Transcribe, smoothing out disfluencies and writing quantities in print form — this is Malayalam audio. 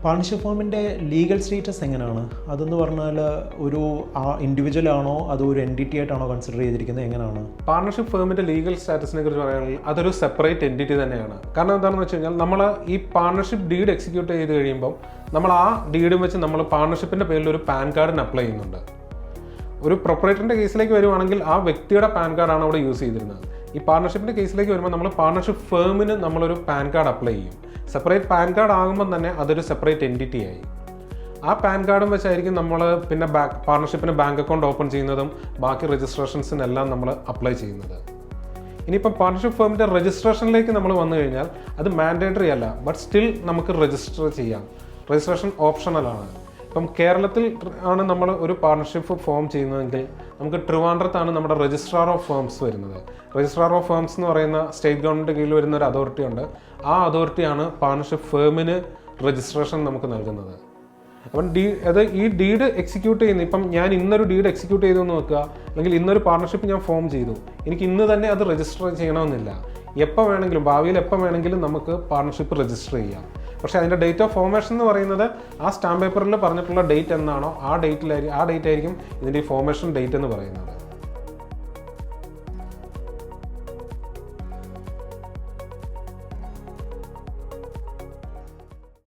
പാർട്ണർഷിപ്പ് ഫോമിൻ്റെ ലീഗൽ സ്റ്റേറ്റസ് എങ്ങനെയാണ്? അതെന്ന് പറഞ്ഞാൽ ഒരു ഇൻഡിവിജ്വൽ ആണോ അതോ ഒരു എൻറ്റിറ്റി ആയിട്ടാണോ കൺസിഡർ ചെയ്തിരിക്കുന്നത്, എങ്ങനെയാണ്? പാർട്ണർഷിപ്പ് ഫേമിൻ്റെ ലീഗൽ സ്റ്റാറ്റസിനെ കുറിച്ച് പറയുകയാണെങ്കിൽ അതൊരു സെപ്പറേറ്റ് എൻറ്റിറ്റി തന്നെയാണ്. കാരണം എന്താണെന്ന് വെച്ച് കഴിഞ്ഞാൽ നമ്മൾ ഈ പാർട്ണർഷിപ്പ് ഡീഡ് എക്സിക്യൂട്ട് ചെയ്ത് കഴിയുമ്പം നമ്മൾ ആ ഡീഡും വെച്ച് നമ്മൾ പാർട്ണർഷിപ്പിൻ്റെ പേരിൽ ഒരു പാൻ കാർഡിന് അപ്ലൈ ചെയ്യുന്നുണ്ട്. ഒരു പ്രൊപ്പറേറ്ററിൻ്റെ കേസിലേക്ക് വരുവാണെങ്കിൽ ആ വ്യക്തിയുടെ പാൻ കാർഡാണ് അവിടെ യൂസ് ചെയ്തിരുന്നത്. ഈ പാർട്ണർഷിപ്പിൻ്റെ കേസിലേക്ക് വരുമ്പോൾ നമ്മൾ പാർട്ണർഷിപ്പ് ഫേമിന് നമ്മളൊരു പാൻ കാർഡ് അപ്ലൈ ചെയ്യും. സെപ്പറേറ്റ് പാൻ കാർഡ് ആകുമ്പോൾ തന്നെ അതൊരു സെപ്പറേറ്റ് എൻറ്റിറ്റി ആയി. ആ പാൻ കാർഡും വെച്ചായിരിക്കും നമ്മൾ പിന്നെ പാർട്ണർഷിപ്പിന് ബാങ്ക് അക്കൗണ്ട് ഓപ്പൺ ചെയ്യുന്നതും ബാക്കി രജിസ്ട്രേഷൻസിനെല്ലാം നമ്മൾ അപ്ലൈ ചെയ്യുന്നത്. ഇനിയിപ്പം പാർട്ണർഷിപ്പ് ഫേമിൻ്റെ രജിസ്ട്രേഷനിലേക്ക് നമ്മൾ വന്നു കഴിഞ്ഞാൽ അത് മാൻഡേറ്ററി അല്ല, ബട്ട് സ്റ്റിൽ നമുക്ക് രജിസ്റ്റർ ചെയ്യാം. രജിസ്ട്രേഷൻ ഓപ്ഷണലാണ്. ഇപ്പം കേരളത്തിൽ ആണ് നമ്മൾ ഒരു പാർട്ണർഷിപ്പ് ഫോം ചെയ്യുന്നതെങ്കിൽ നമുക്ക് ട്രിവാൻഡ്രത്താണ് നമ്മുടെ രജിസ്ട്രാർ ഓഫ് ഫേംസ് വരുന്നത്. രജിസ്ട്രാർ ഓഫ് ഫേംസ് എന്ന് പറയുന്ന സ്റ്റേറ്റ് ഗവൺമെൻറ് കീഴിൽ വരുന്ന ഒരു അതോറിറ്റി ഉണ്ട്. ആ അതോറിറ്റിയാണ് പാർട്ണർഷിപ്പ് ഫേമിന് രജിസ്ട്രേഷൻ നമുക്ക് നൽകുന്നത്. അപ്പം ഈ ഡീഡ് എക്സിക്യൂട്ട് ചെയ്യുന്ന, ഇപ്പം ഞാൻ ഇന്നൊരു ഡീഡ് എക്സിക്യൂട്ട് ചെയ്തു എന്ന് നോക്കുക, അല്ലെങ്കിൽ ഇന്നൊരു പാർട്ണർഷിപ്പ് ഞാൻ ഫോം ചെയ്തു, എനിക്ക് ഇന്ന് തന്നെ അത് രജിസ്റ്റർ ചെയ്യണമെന്നില്ല. എപ്പോൾ വേണമെങ്കിലും, ഭാവിയിൽ എപ്പോൾ വേണമെങ്കിലും നമുക്ക് പാർട്ണർഷിപ്പ് രജിസ്റ്റർ ചെയ്യാം. പക്ഷേ അതിൻ്റെ ഡേറ്റ് ഓഫ് ഫോർമേഷൻ എന്ന് പറയുന്നത് ആ സ്റ്റാമ്പ് പേപ്പറിൽ പറഞ്ഞിട്ടുള്ള ഡേറ്റ് എന്നാണോ ആ ഡേറ്റ് ആയിരിക്കും ഇതിൻ്റെ ഈ ഫോർമേഷൻ ഡേറ്റ് എന്ന് പറയുന്നത്.